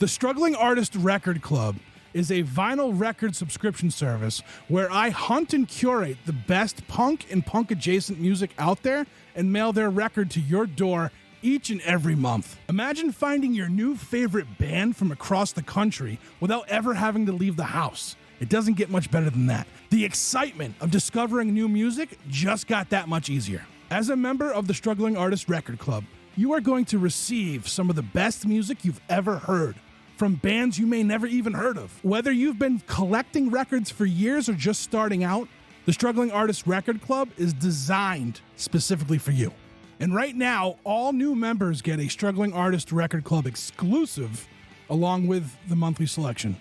The Struggling Artist Record Club is a vinyl record subscription service where I hunt and curate the best punk and punk-adjacent music out there and mail their record to your door each and every month. Imagine finding your new favorite band from across the country without ever having to leave the house. It doesn't get much better than that. The excitement of discovering new music just got that much easier. As a member of the Struggling Artist Record Club, you are going to receive some of the best music you've ever heard from bands you may never even heard of. Whether you've been collecting records for years or just starting out, the Struggling Artist Record Club is designed specifically for you. And right now, all new members get a Struggling Artist Record Club exclusive along with the monthly selection.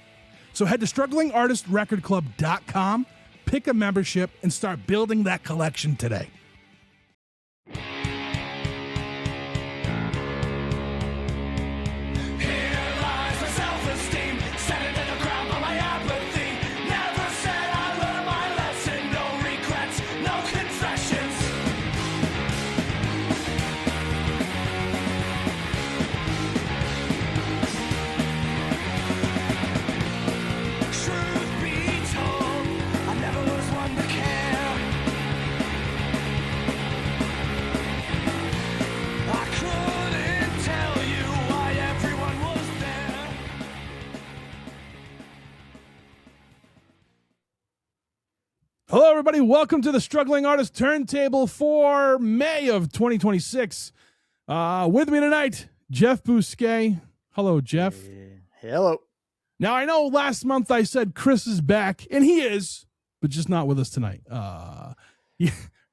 So head to StrugglingArtistRecordClub.com, pick a membership, and start building that collection today. Hello, everybody. Welcome to the Struggling Artist Turntable for May of 2026. With me tonight, Jeff Bousquet. Hello, Jeff. Hello. Now, I know last month I said Chris is back, and he is, but just not with us tonight.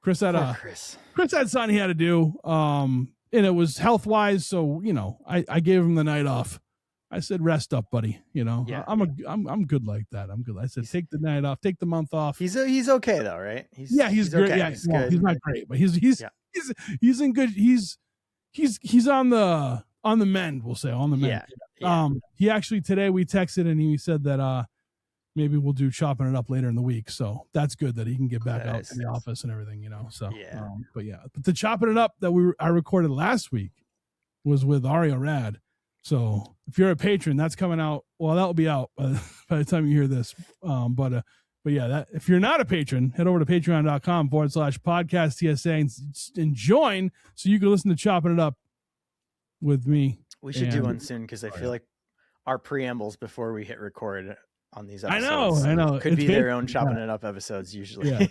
Chris had something he had to do, and it was health-wise, so, you know, I gave him the night off. I said, rest up, buddy. You know, yeah, I'm good like that. I'm good. I said, take the night off, take the month off. He's okay though, right? He's great. Okay. Yeah, he's not great, but he's in good. He's on the mend. We'll say on the mend. Yeah. He actually today we texted and he said that maybe we'll do chopping it up later in the week. So that's good that he can get back out to the office and everything, you know. So yeah. But the chopping it up that I recorded last week was with Ario Rad. So if you're a patron, that's coming out. Well, that will be out by the time you hear this. But yeah, if you're not a patron, head over to patreon.com/podcast TSA and join so you can listen to Chopping It Up with me. We should do one soon because I feel like our preambles before we hit record on these episodes I know. Could be their own Chopping It Up episodes usually. Yeah.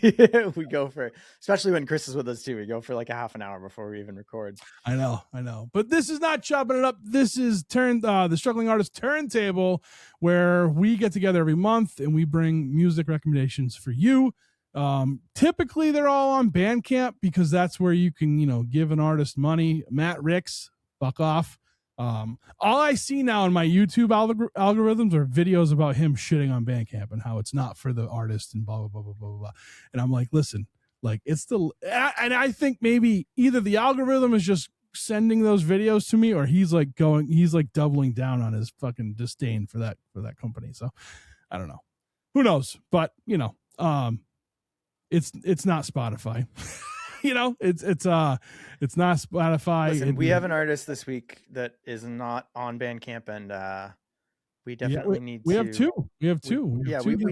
We go for, especially when Chris is with us too, we go for like a half an hour before we even record. I know. But this is not Chopping It Up. This is the Struggling Artist Turntable, where we get together every month and we bring music recommendations for you. Typically they're all on Bandcamp because that's where you can, you know, give an artist money. Matt Ricks, fuck off. All I see now in my YouTube algorithms are videos about him shitting on Bandcamp and how it's not for the artist and blah, blah, blah, blah, blah, blah. And I'm like, listen, like it's and I think maybe either the algorithm is just sending those videos to me or he's like doubling down on his fucking disdain for that company. So I don't know, who knows, but you know, it's not Spotify. You know, it's not Spotify. Listen, we have an artist this week that is not on Bandcamp, and we definitely need. We have two. We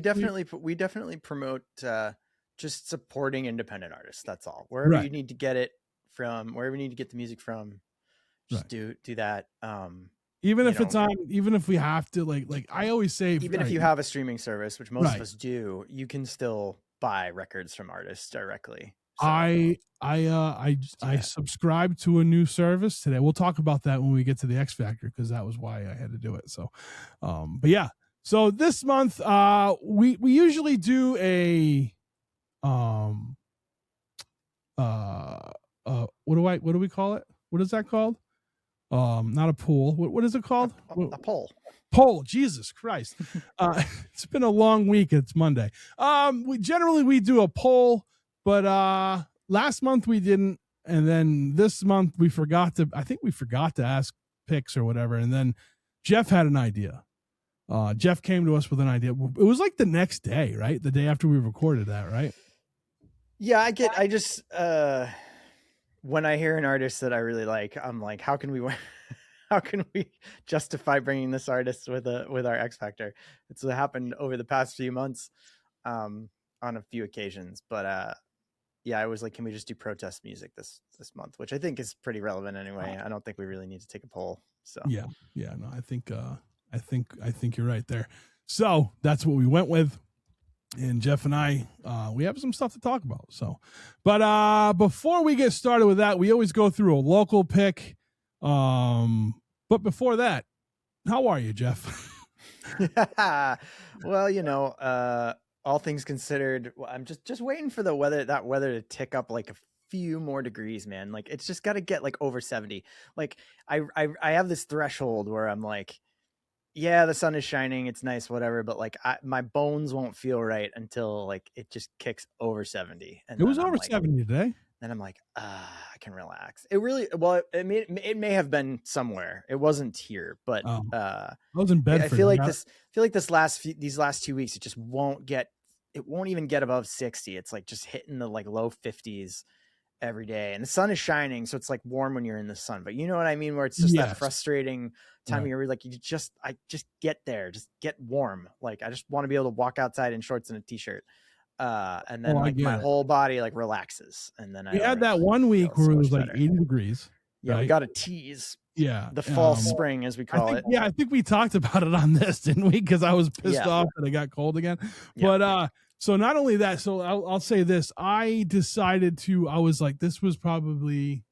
definitely promote just supporting independent artists. That's all. Wherever you need to get it from, wherever you need to get the music from, just do that. Even if it's on, even if we have to, like I always say, even if you have a streaming service, which most of us do, you can still buy records from artists directly. So, I subscribed to a new service today. We'll talk about that when we get to the X Factor because that was why I had to do it. So, but yeah. So this month, we usually do a what do we call it? What is that called? Not a pool. What is it called? A poll. Poll. Jesus Christ. It's been a long week. It's Monday. We do a poll. But last month we didn't, and then this month we forgot to ask picks or whatever, and then Jeff had an idea. Jeff came to us with an idea. It was like the next day, right? The day after we recorded that, right? Yeah, I just when I hear an artist that I really like, I'm like, how can we how can we justify bringing this artist with our X Factor? It's happened over the past few months, on a few occasions. But yeah, I was like, can we just do protest music this month, which I think is pretty relevant anyway. I don't think we really need to take a poll. So yeah, no, I think you're right there. So that's what we went with. And Jeff and I, we have some stuff to talk about. So, but before we get started with that, we always go through a local pick. But before that, how are you, Jeff? Well, all things considered, I'm just waiting for that weather to tick up like a few more degrees, man. Like it's just got to get like over 70. Like I have this threshold where I'm like, yeah, the sun is shining, it's nice, whatever, but like my bones won't feel right until like it just kicks over 70. And it was over 70 today. Then I'm like, I can relax. It really, well, it may have been somewhere. It wasn't here, but I was in bed. I feel like these last 2 weeks, it won't even get above 60. It's like just hitting the like low 50s every day, and the sun is shining, so it's like warm when you're in the sun. But you know what I mean, where it's just that frustrating time of year where like I just get there, just get warm. Like I just want to be able to walk outside in shorts and a t-shirt, and then like my whole body like relaxes. And then we had that one week where it was like 80 degrees. Yeah, right? We got to tease the fall spring, as we call it. Yeah, I think we talked about it on this, didn't we? Because I was pissed off that it got cold again. But so not only that, so I'll say this. I decided I was like, this was probably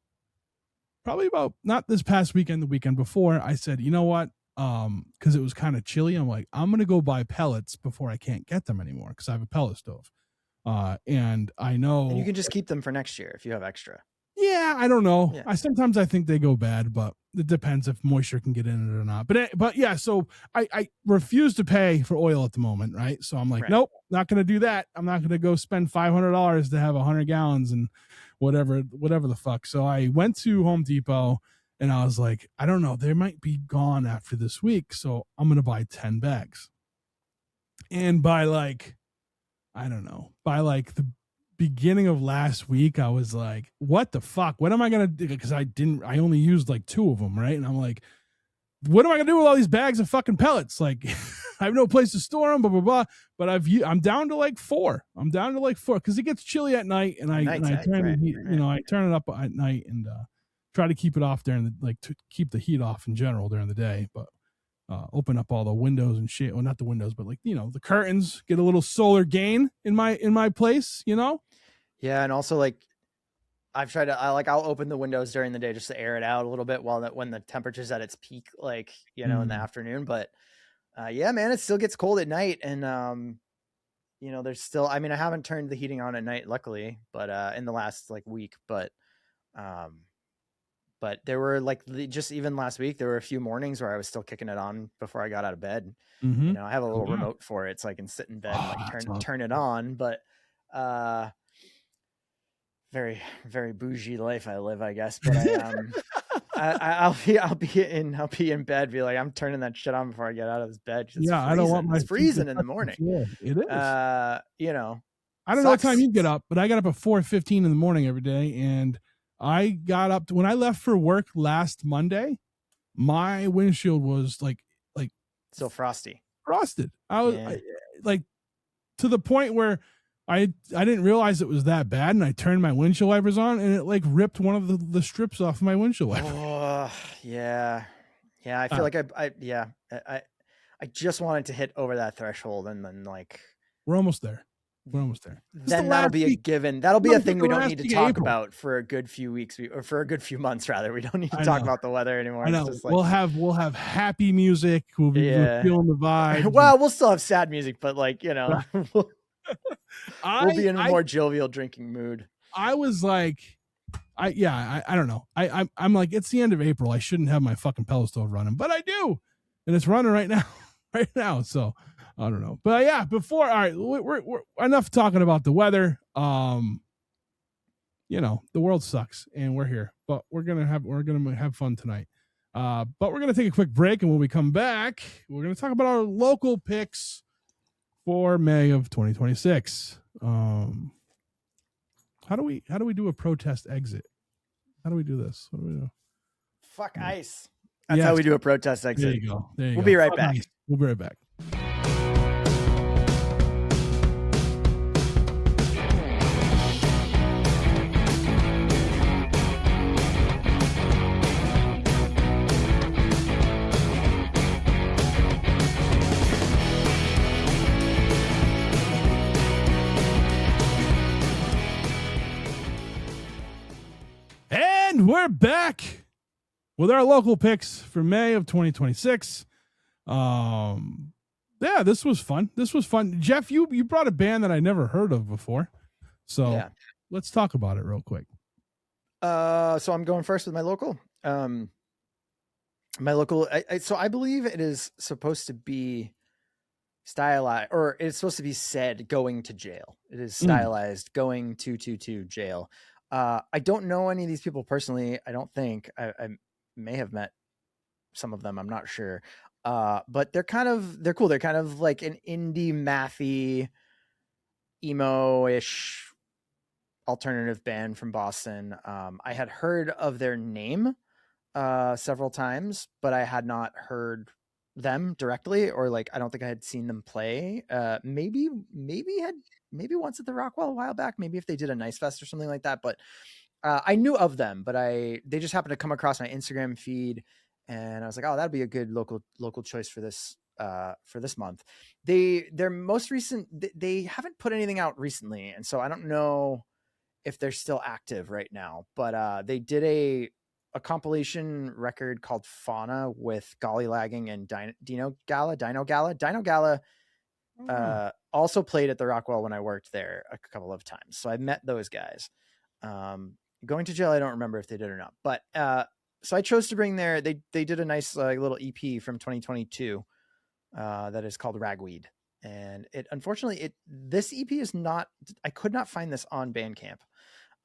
about not this past weekend, the weekend before. I said, you know what? Because it was kind of chilly. I'm like, I'm gonna go buy pellets before I can't get them anymore because I have a pellet stove. And I know, and you can just keep them for next year if you have extra. Yeah, I don't know. Yeah. Sometimes I think they go bad, but it depends if moisture can get in it or not. But yeah, so I refuse to pay for oil at the moment, right? So I'm like, nope, not going to do that. I'm not going to go spend $500 to have 100 gallons and whatever the fuck. So I went to Home Depot and I was like, I don't know, they might be gone after this week, so I'm going to buy 10 bags. And by like the beginning of last week, I was like, what the fuck? What am I going to do? Because I only used like 2 of them, right? And I'm like, what am I going to do with all these bags of fucking pellets? Like, I have no place to store them, blah, blah, blah. But I'm down to like 4. Because it gets chilly at night, and I turn it up at night and try to keep it off during to keep the heat off in general during the day. But open up all the windows and shit. Well, not the windows, but the curtains, get a little solar gain in my place, Yeah, and also like I've tried to I'll open the windows during the day just to air it out a little bit when the temperature's at its peak, like in the afternoon. But yeah, man, it still gets cold at night, and there's still, I mean, I haven't turned the heating on at night, luckily, but in the last like week, but there were like just even last week, there were a few mornings where I was still kicking it on before I got out of bed. Mm-hmm. I have a little remote for it, so I can sit in bed and like turn it on. But very, very bougie life I live, I guess. But I'll be in bed, be like, I'm turning that shit on before I get out of this bed. I don't want it's freezing in the morning. Yeah, it is. I don't know what time you get up, but I get up at 4:15 in the morning every day, and I got up when I left for work last Monday. My windshield was like still frosted. I was like to the point where I didn't realize it was that bad, and I turned my windshield wipers on, and it like ripped one of the strips off my windshield wiper. Oh, yeah. I feel like I just wanted to hit over that threshold, and then like we're almost there. Then that'll be a given. That'll be a thing we don't need to talk about for a good few weeks, or for a good few months rather. We don't need to talk about the weather anymore. I know. It's just like, we'll have happy music. We'll be feeling the vibe. Well, we'll still have sad music, but like we'll be in a more jovial drinking mood. I was like, I don't know. I'm like, it's the end of April. I shouldn't have my fucking pellet stove running, but I do, and it's running right now. So I don't know. But yeah, all right, we're enough talking about the weather. The world sucks, and we're here, but we're gonna have fun tonight. But we're gonna take a quick break, and when we come back, we're gonna talk about our local picks for May of 2026. How do we do a protest exit? How do we do this? What do we do? Fuck ice. That's how we do a protest exit. There you go. We'll be right back. Nice. We'll be right back. And we're back with our local picks for May of 2026. Yeah, this was fun. Jeff, you brought a band that I never heard of before. So let's talk about it real quick. So I'm going first with my local. I believe it is supposed to be stylized, or it's supposed to be said going to jail. It is stylized going to jail. I don't know any of these people personally. I don't think I may have met some of them. I'm not sure. But they're cool. They're kind of like an indie mathy, emo-ish alternative band from Boston. I had heard of their name several times, but I had not heard them directly, or like I don't think I had seen them play. Maybe once at the Rockwell a while back, maybe if they did a Nice Fest or something like that. But I knew of them, but they just happened to come across my Instagram feed, and I was like, oh, that'd be a good local choice for this month. Their most recent, they haven't put anything out recently, and so I don't know if they're still active right now. But they did a compilation record called Fauna with Gollylagging and Dino Gala. Also played at the Rockwell when I worked there a couple of times, so I met those guys. Going to jail, I don't remember if they did or not, but so I chose to bring they did a nice little EP from 2022 that is called Ragweed, and this EP is not, I could not find this on Bandcamp,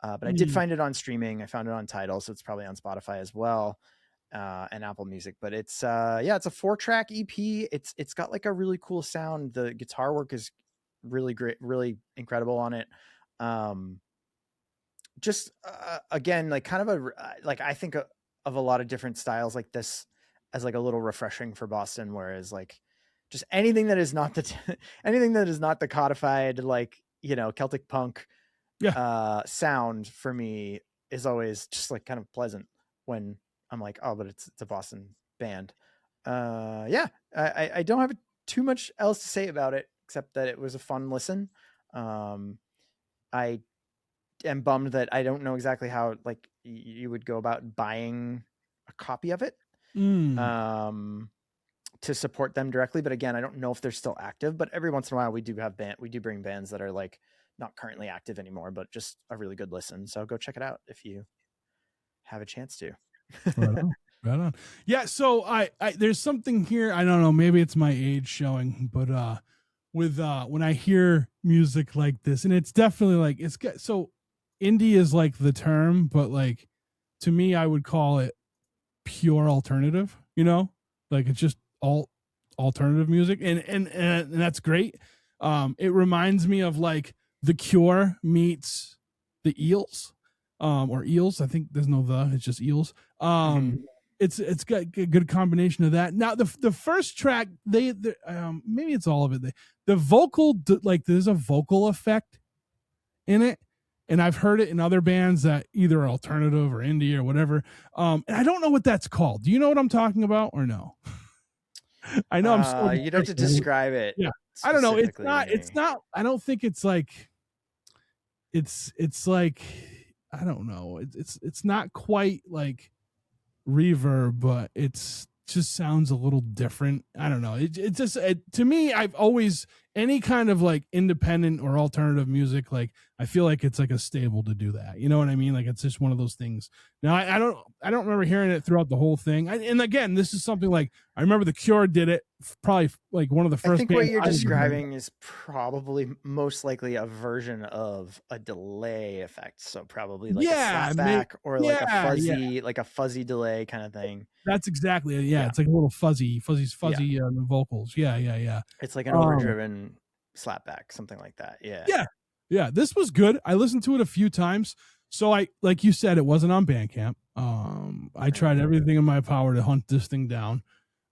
but I did find it on streaming. I found it on Tidal, so it's probably on Spotify as well, and Apple Music. But it's it's a 4-track EP. It's got like a really cool sound. The guitar work is really great, really incredible on it. Just again, like kind of I think of a lot of different styles like this as like a little refreshing for Boston, whereas like just anything that is not the codified, like, Celtic punk sound for me is always just like kind of pleasant when I'm like, oh, but it's a Boston band. I don't have too much else to say about it except that it was a fun listen. I am bummed that I don't know exactly how like you would go about buying a copy of it to support them directly. But again, I don't know if they're still active, but every once in a while we do bring bands that are like not currently active anymore, but just a really good listen. So go check it out if you have a chance to. Right on. Yeah. So I there's something here. I don't know. Maybe it's my age showing, but with when I hear music like this, and it's definitely like so indie is like the term, but like to me, I would call it pure alternative. Like it's just alternative music, and that's great. It reminds me of like The Cure meets the Eels, or Eels. I think there's no it's just Eels. It's got a good combination of that. Now the first track, maybe it's all of it. The vocal, like there's a vocal effect in it, and I've heard it in other bands that either are alternative or indie or whatever. And I don't know what that's called. Do you know what I'm talking about or no? I know you'd have to describe it. Yeah, I don't know. It's not. I don't think it's like. It's like, I don't know. It's not quite like reverb, but it's just sounds a little different. I don't know. It just to me, I've always, any kind of like independent or alternative music, like I feel like it's like a stable to do that. You know what I mean? Like it's just one of those things. Now I don't remember hearing it throughout the whole thing. And again, this is something like I remember The Cure did it, probably like one of the first. I think what you're describing is probably most likely a version of a delay effect. So probably like a slapback or like a fuzzy delay kind of thing. That's exactly it. Yeah. It's like a little fuzzy vocals. Yeah. It's like an overdriven slapback, something like that. Yeah. This was good. I listened to it a few times. So I, like you said, it wasn't on Bandcamp. I tried everything in my power to hunt this thing down,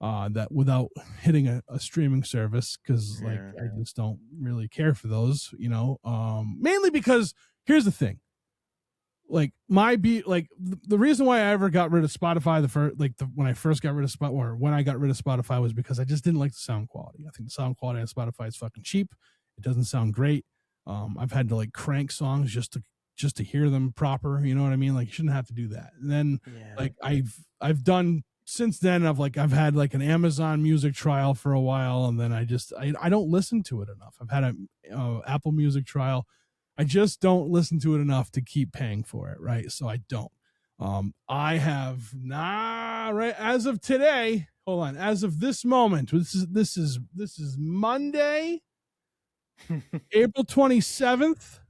that without hitting a streaming service, because like I just don't really care for those, mainly because here's the thing. Like the reason why I ever got rid of Spotify when I first got rid of when I got rid of Spotify was because I just didn't like the sound quality. I think the sound quality on Spotify is fucking cheap. It doesn't sound great. I've had to like crank songs just to hear them proper. You know what I mean? Like you shouldn't have to do that. And then like I've done since then. I've had like an Amazon Music trial for a while, and then I don't listen to it enough. I've had a Apple Music trial. I just don't listen to it enough to keep paying for it, right? So I don't. I have right as of today. Hold on, as of this moment, this is Monday, April 27th.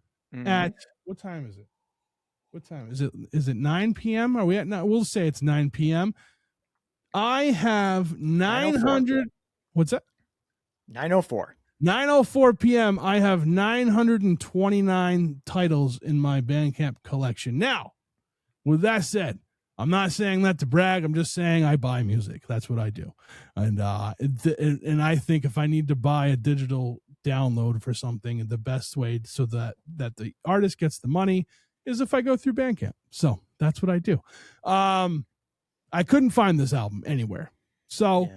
At what time is it? What time is it? Is it 9 p.m.? Are we at? No, we'll say it's 9 p.m. I have 900. What's that? 9:04. 9:04 p.m. I have 929 titles in my Bandcamp collection. Now, with that said, I'm not saying that to brag. I'm just saying I buy music. That's what I do. And I think if I need to buy a digital download for something, the best way so that the artist gets the money is if I go through Bandcamp. So that's what I do. I couldn't find this album anywhere. So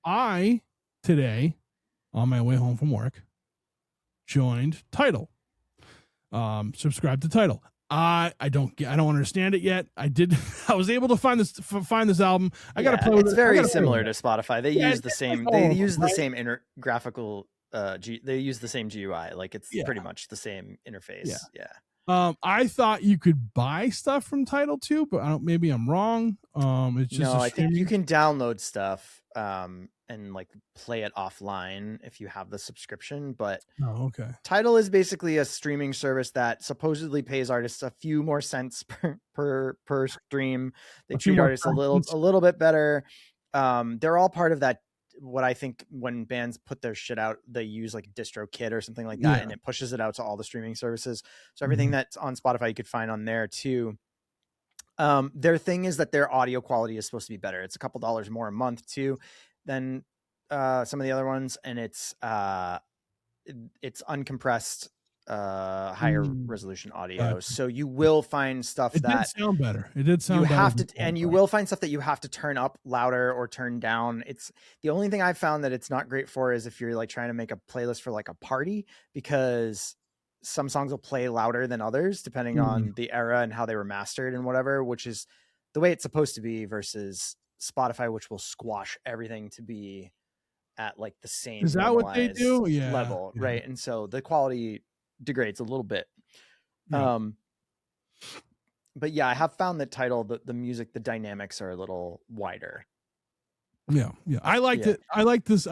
I today, on my way home from work, joined Tidal. Subscribe to Tidal. I don't understand it yet. I was able to find this album. I got to play with it. It's very similar to Spotify. They use the same. They use the same graphical. They use the same GUI. Like it's pretty much the same interface. Yeah. I thought you could buy stuff from Tidal too, but maybe I'm wrong. It's just I think you can download stuff and like play it offline if you have the subscription. But Tidal is basically a streaming service that supposedly pays artists a few more cents per stream. They treat artists a little bit better. They're all part of that. What I think when bands put their shit out, they use like DistroKid or something like that, and it pushes it out to all the streaming services. So everything that's on Spotify, you could find on there too. Their thing is that their audio quality is supposed to be better. It's a couple dollars more a month too than some of the other ones, and it's uncompressed, higher resolution audio. Gotcha. So you will find stuff that did sound better. It did sound you better. have to, and you will find stuff that you have to turn up louder or turn down. It's the only thing I've found that it's not great for is if you're like trying to make a playlist for like a party, because some songs will play louder than others depending on the era and how they were mastered and whatever, which is the way it's supposed to be, versus Spotify, which will squash everything to be at like the same is that what they do level, right? And so the quality degrades a little bit. But I have found that Tidal, the music, the dynamics are a little wider. I liked it. I liked this.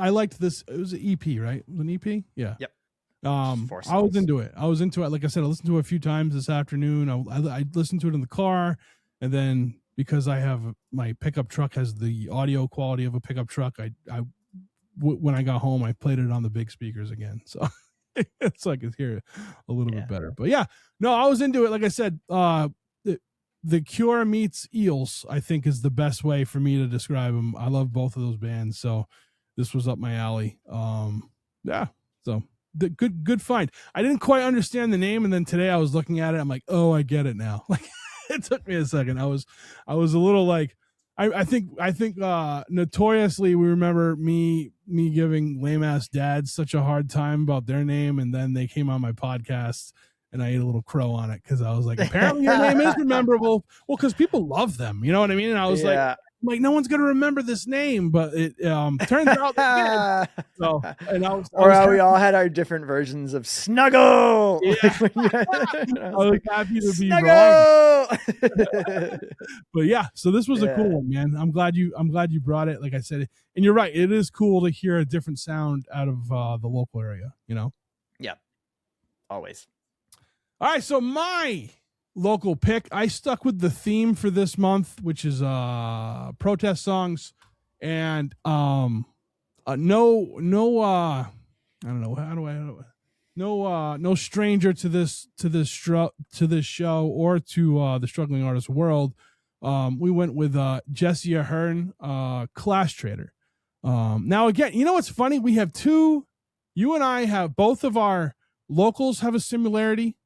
It was an EP, right? It was an EP. Yep. I was into it. Like I said, I listened to it a few times this afternoon. I listened to it in the car, and then because I have my pickup truck has the audio quality of a pickup truck, when I got home, I played it on the big speakers again. So it's like I could hear it a little bit better. But I was into it. Like I said, the Cure meets Eels, I think, is the best way for me to describe them. I love both of those bands, so this was up my alley. So the good find. I didn't quite understand the name, and then today I was looking at it. I'm like, oh, I get it now. Like it took me a second. I was a little like, I think notoriously we remember me giving lame ass dads such a hard time about their name, and then they came on my podcast and I ate a little crow on it because I was like, apparently your name is memorable. Well, because people love them, you know what I mean? And I was like, no one's gonna remember this name, but it turns out they did. So, and we all had our different versions of Snuggle. Yeah. I was happy to be wrong. But so this was a cool one, man. I'm glad you brought it. Like I said, and you're right. It is cool to hear a different sound out of the local area. You know. Yeah. Always. All right. So my local pick, I stuck with the theme for this month, which is protest songs, and I don't know, no stranger to this show or to the struggling artist world. We went with Jesse Ahern, Class Trader. Now again, you know what's funny? We have you and I have both of our locals have a similarity,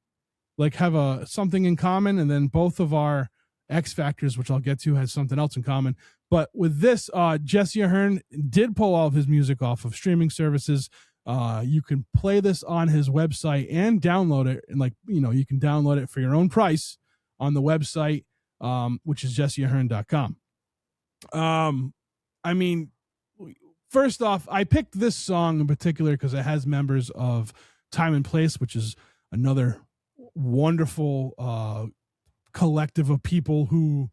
like have something in common, and then both of our X Factors, which I'll get to, has something else in common. But with this, Jesse Ahern did pull all of his music off of streaming services. You can play this on his website and download it, and you can download it for your own price on the website, which is jesseahern.com. I mean, first off, I picked this song in particular because it has members of Time and Place, which is another wonderful collective of people who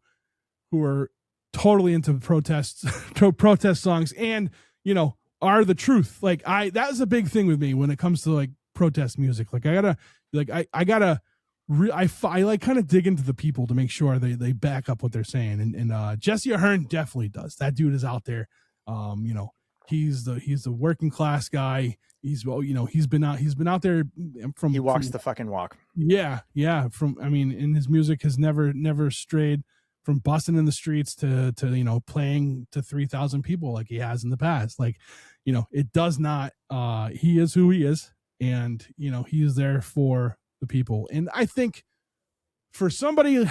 are totally into protest songs, and are the truth. Like that is a big thing with me when it comes to like protest music. Like I gotta like kind of dig into the people to make sure they back up what they're saying. And Jesse Ahern definitely does. That dude is out there. He's the working class guy. He's been out there he walks the fucking walk. Yeah. And his music has never strayed from busting in the streets to playing to 3,000 people like he has in the past. Like, it does not. He is who he is, and he is there for the people. And I think for somebody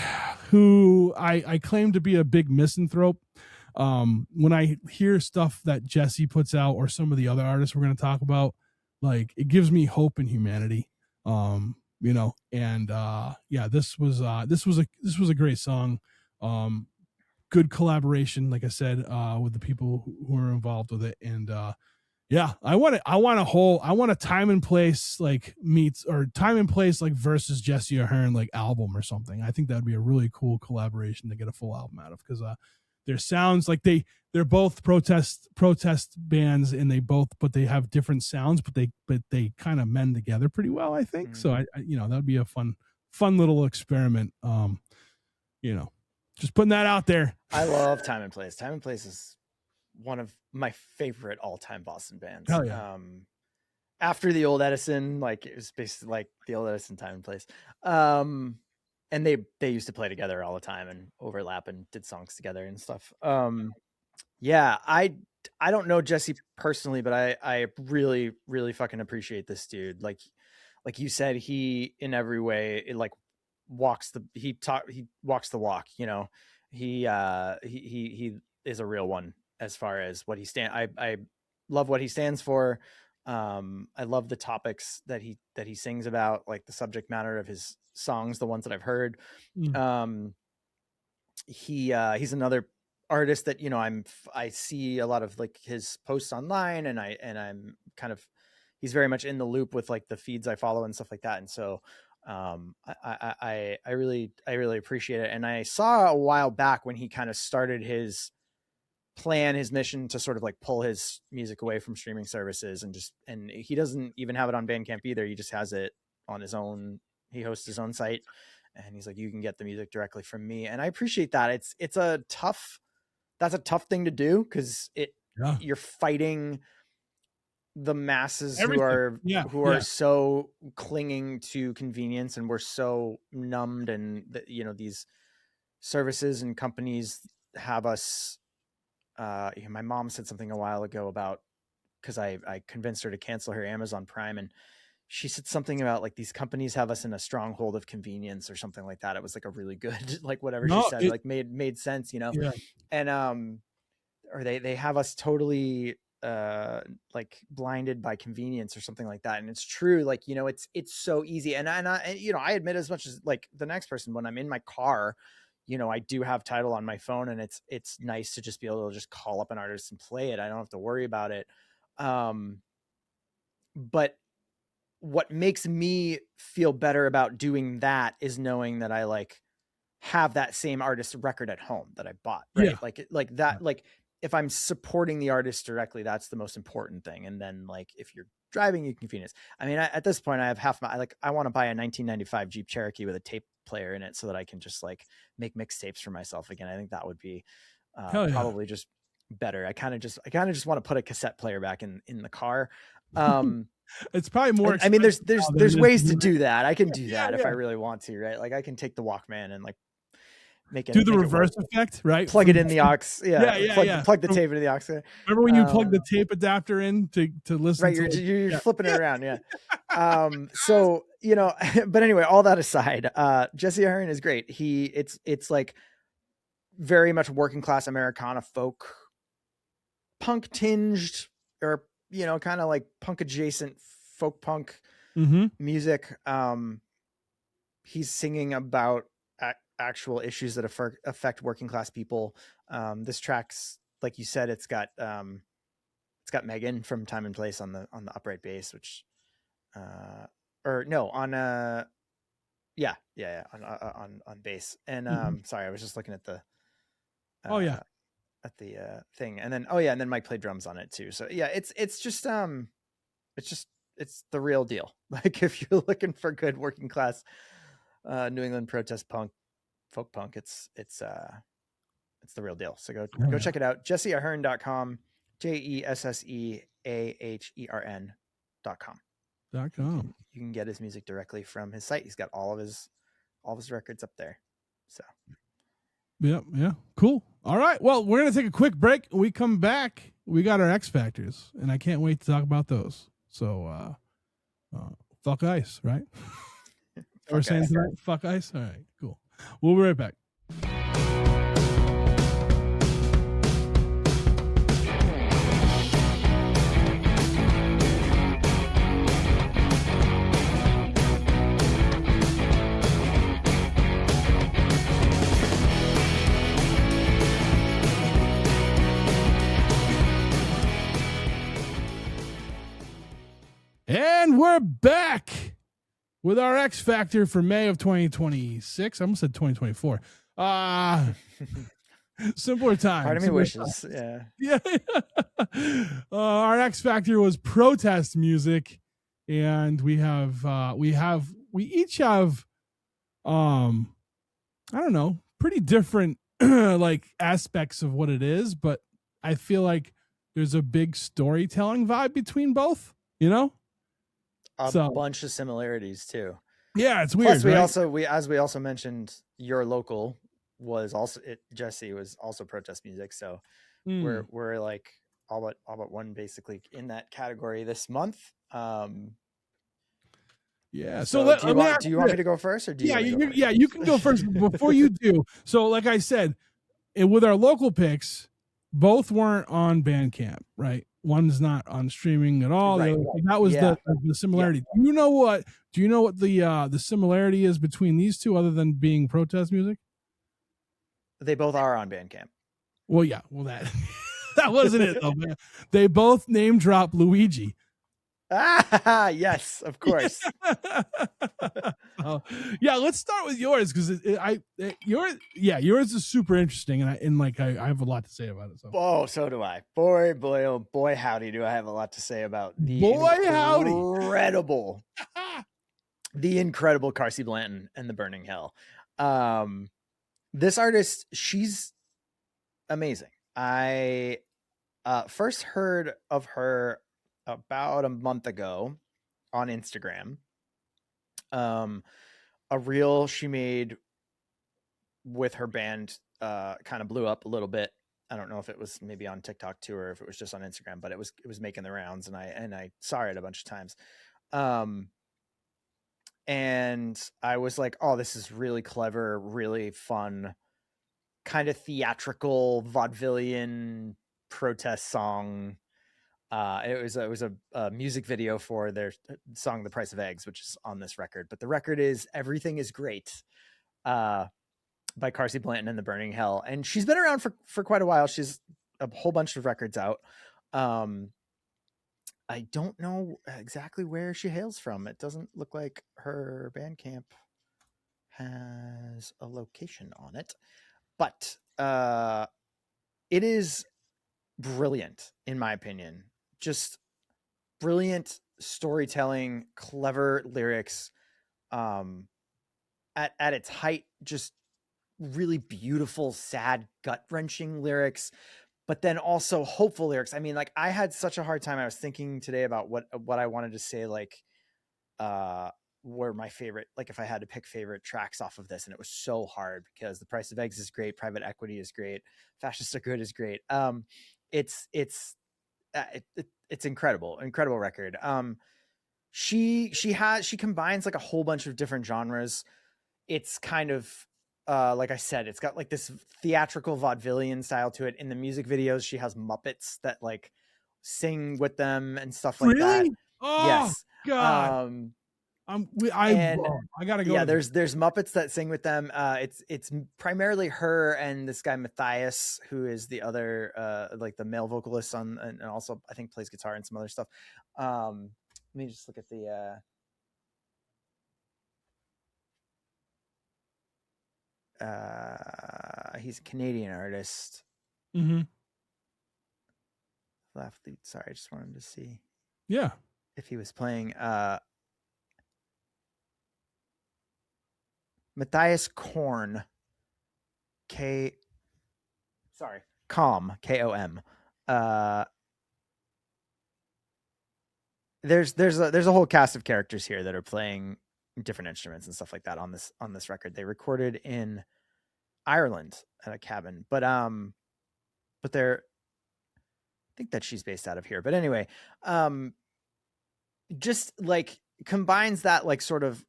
who I claim to be a big misanthrope, when I hear stuff that Jesse puts out or some of the other artists we're going to talk about, like, it gives me hope in humanity. This was a great song. Good collaboration, like I said, with the people who are involved with it. And I want a Time and Place like meets, or Time and Place like versus Jesse Ahern like album or something. I think that'd be a really cool collaboration to get a full album out of, because their sounds, like they're both protest bands, and they have different sounds, but they kind of mend together pretty well, I think. So I that'd be a fun little experiment. Just putting that out there. I love Time and Place. Time and Place is one of my favorite all-time Boston bands. Hell yeah. After the old Edison, like it was basically like the old Edison, Time and Place. And they used to play together all the time and overlap and did songs together and stuff. I don't know Jesse personally, but I really, really fucking appreciate this dude. Like you said, he in every way, it like walks the walk. He is a real one as far as what he I love what he stands for. I love the topics that he sings about, like the subject matter of his songs, the ones that I've heard. He's another artist that I see a lot of like his posts online, and I'm kind of, he's very much in the loop with like the feeds I follow and stuff like that. And so I really appreciate it. And I saw a while back when he kind of started his mission to sort of like pull his music away from streaming services, and he doesn't even have it on Bandcamp either. He just has it on his own. He hosts his own site, and he's like, you can get the music directly from me. And I appreciate that. That's a tough thing to do, because you're fighting the masses who are so clinging to convenience, and we're so numbed, and these services and companies have us. My mom said something a while ago about, because I convinced her to cancel her Amazon Prime, and she said something about like these companies have us in a stronghold of convenience or something like that. It was like a really good, like whatever she said, like made sense, and or they have us totally like blinded by convenience or something like that. And it's true. Like, it's so easy. And I admit, as much as like the next person, when I'm in my car, I do have Tidal on my phone, and it's nice to just be able to just call up an artist and play it. I don't have to worry about it. But what makes me feel better about doing that is knowing that I like have that same artist record at home that I bought. Right. Yeah. Like that, like if I'm supporting the artist directly, that's the most important thing. And then like, if you're driving, you convenience. I mean, at this point I have I want to buy a 1995 Jeep Cherokee with a tape player in it so that I can just like make mixtapes for myself again. I think that would be probably just better. I kind of just want to put a cassette player back in the car. It's probably more. I mean, there's expensive now than it ways is to to do that. I can do Yeah, that if yeah. I really want to, right? Like I can take the Walkman and like make it do the make it reverse work. effect, right? Plug it in the aux. Yeah, Yeah, yeah, yeah. plug the tape into the aux. Remember when you plug the tape adapter in to listen Right, to you're yeah. flipping it around, yeah. So you know, but anyway, all that aside, Jesse Ahern is great. It's like very much working class Americana folk, punk tinged, or you know, kind of like punk adjacent folk punk music. He's singing about actual issues that affect working class people. This track's, like you said, it's got Megan from Time and Place on the upright bass, which or no, on on bass. And sorry, I was just looking at the at the thing, and then Mike played drums on it too. So yeah, it's just it's the real deal. Like if you're looking for good working class New England protest punk, folk punk, it's the real deal. So go check it out. JesseAhern.com, JesseAhern.com. You can get his music directly from his site. He's got all of his records up there. So yeah, cool. All right, well, we're gonna take a quick break. When we come back, we got our X Factors, and I can't wait to talk about those. So fuck ice, right? We're saying tonight, fuck ice. All right, cool. We'll be right back. And we're back with our X Factor for May of 2026. I almost said 2024. Simpler times. Part of me wishes. Times. Yeah. Our X Factor was protest music, and we each have I don't know, pretty different like aspects of what it is, but I feel like there's a big storytelling vibe between both, you know? A bunch of similarities too. Yeah, it's weird. Plus, as we also mentioned, Your Local was also Jesse was also protest music. So we're like all but one basically in that category this month. Yeah. So do you want me to go first, or do you? You can go first. Before you do, so like I said, with our local picks, both weren't on Bandcamp, right? One's not on streaming at all. Right. That was the similarity. Yeah. Do you know what the similarity is between these two, other than being protest music? They both are on Bandcamp. Well, yeah. Well, that wasn't it though, man. They both name drop Luigi. Yes, of course. Yeah, let's start with yours, because yours is super interesting, and I have a lot to say about it. So. So do I. Boy, oh boy, howdy, do I have a lot to say about the incredible Carsey Blanton and the Burning Hell. This artist, she's amazing. I first heard of her about a month ago on Instagram. A reel she made with her band kind of blew up a little bit. I don't know if it was maybe on TikTok too, or if it was just on Instagram, but it was making the rounds, and I saw it a bunch of times. And I was like, oh, this is really clever, really fun, kind of theatrical vaudevillian protest song. It was a music video for their song "The Price of Eggs," which is on this record. But the record is "Everything Is Great" by Carsey Blanton and the Burning Hell, and she's been around for quite a while. She's a whole bunch of records out. I don't know exactly where she hails from. It doesn't look like her Bandcamp has a location on it, but it is brilliant in my opinion. Just brilliant storytelling, clever lyrics, at its height, just really beautiful, sad, gut-wrenching lyrics, but then also hopeful lyrics. I mean, like I had such a hard time. I was thinking today about what I wanted to say, like were my favorite, like if I had to pick favorite tracks off of this, and it was so hard because The Price of Eggs is great, Private Equity is great, Fascists Are Good is great. It's incredible record. She combines like a whole bunch of different genres. It's kind of like I said, it's got like this theatrical vaudevillian style to it. In the music videos, she has Muppets that like sing with them and stuff like that. Oh, yes. God. I gotta go. Yeah, there's Muppets that sing with them. It's primarily her and this guy Matthias, who is the other like the male vocalist on, and also I think plays guitar and some other stuff. Let me just look at the he's a Canadian artist. Mm-hmm. Left lead. Sorry, I just wanted to see. Yeah. If he was playing Matthias Korn. Com, Kom. There's a whole cast of characters here that are playing different instruments and stuff like that on this record. They recorded in Ireland at a cabin, but they're, I think that she's based out of here. But anyway, just like combines that like sort of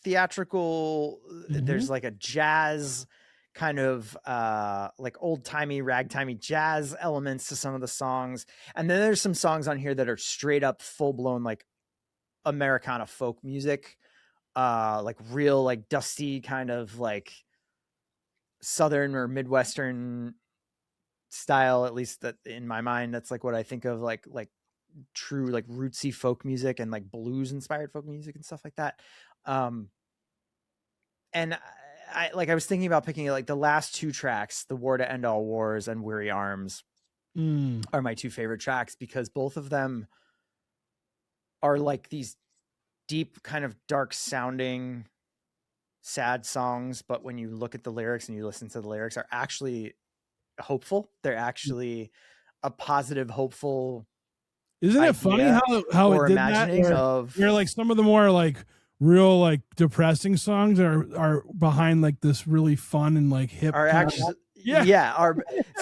theatrical, there's like a jazz kind of like old-timey ragtimey jazz elements to some of the songs, and then there's some songs on here that are straight up full-blown like Americana folk music, like real like dusty kind of like Southern or Midwestern style, at least that in my mind, that's like what I think of like true like rootsy folk music and like blues inspired folk music and stuff like that. And I was thinking about picking like the last two tracks, The War to End All Wars and Weary Arms, are my two favorite tracks because both of them are like these deep kind of dark sounding sad songs, but when you look at the lyrics and you listen to the lyrics, are actually hopeful. They're actually a positive, hopeful. Isn't it funny how it did that? Where like some of the more like real like depressing songs are behind like this really fun and like hip. Are actually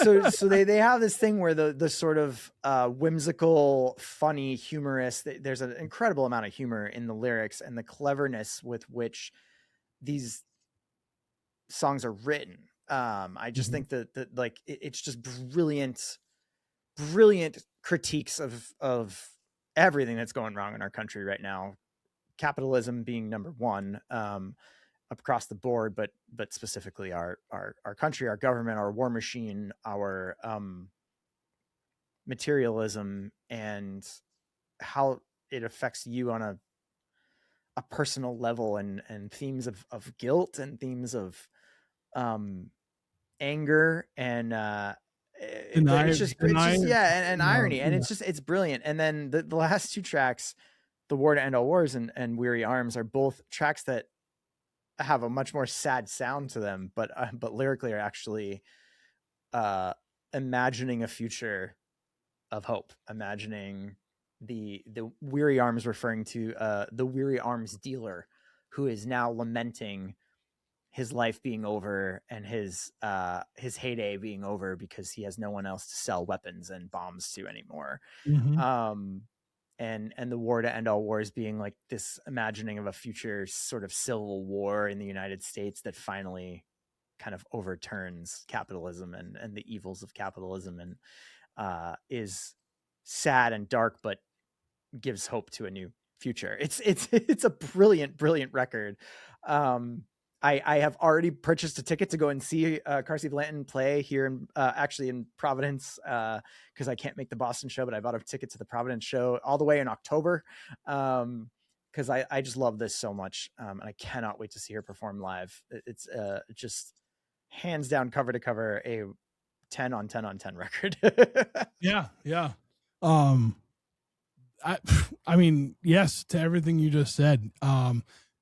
so they have this thing where the sort of whimsical, funny, humorous. There's an incredible amount of humor in the lyrics and the cleverness with which these songs are written. I just think that like it's just brilliant critiques of everything that's going wrong in our country right now. Capitalism being number one, across the board, but specifically our country, our government, our war machine, our materialism, and how it affects you on a personal level, and themes of guilt and themes of anger and irony, and it's brilliant. And then the last two tracks, The War to End All Wars and Weary Arms, are both tracks that have a much more sad sound to them, but lyrically are actually imagining a future of hope, imagining the Weary Arms referring to the Weary Arms dealer, who is now lamenting his life being over and his heyday being over because he has no one else to sell weapons and bombs to anymore. And the War to End All Wars being like this imagining of a future sort of civil war in the United States that finally kind of overturns capitalism and the evils of capitalism, and is sad and dark, but gives hope to a new future. It's a brilliant record. I have already purchased a ticket to go and see Carsey Blanton play here in actually in Providence, because I can't make the Boston show, but I bought a ticket to the Providence show all the way in October, because I just love this so much, and I cannot wait to see her perform live. It's just hands down, cover to cover, a 10 on 10 on 10 record. Yeah. I mean, yes to everything you just said.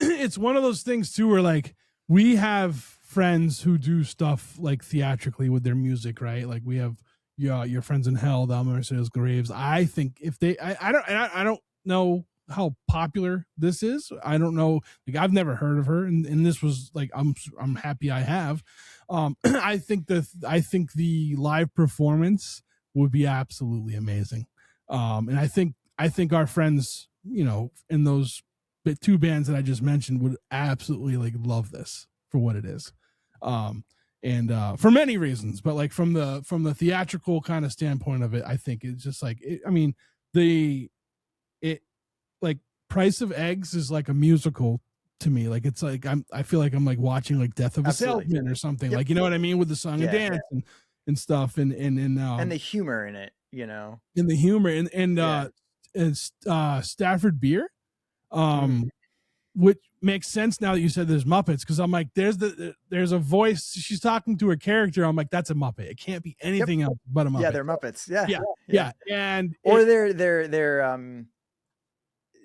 It's one of those things too where like we have friends who do stuff like theatrically with their music, right? Like we have your friends in hell, the Mercedes Graves. I think if they, I don't know how popular this is. I don't know. Like, I've never heard of her, and this was like, I'm happy I have. I think the live performance would be absolutely amazing. And I think our friends, in those two bands that I just mentioned, would absolutely like love this for what it is. And for many reasons, but like from the theatrical kind of standpoint of it, I think it's just like, like Price of Eggs is like a musical to me. Like, it's like, I feel like I'm like watching like Death of a Salesman or something. Yep. Like, you know what I mean? With the song and dance and stuff and the humor in it, in the humor and Stafford Beer, which makes sense now that you said there's Muppets, because I'm like, there's a voice, she's talking to a character. I'm like, that's a Muppet. It can't be anything else but a Muppet. Yeah, they're Muppets. Yeah. And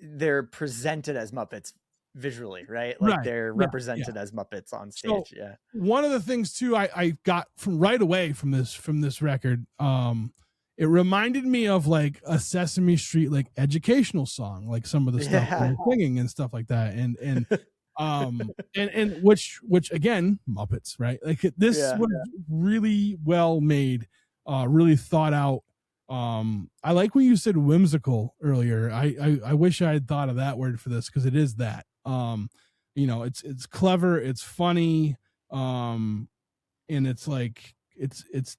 they're presented as Muppets visually, right? Like they're represented as Muppets on stage. So, one of the things too I got from right away from this record, it reminded me of like a Sesame Street like educational song, like some of the stuff they're singing and stuff like that, and which again, Muppets, right? Like this was really well made, really thought out. I like when you said whimsical earlier. I wish I had thought of that word for this, because it is that. It's clever, it's funny, and it's like it's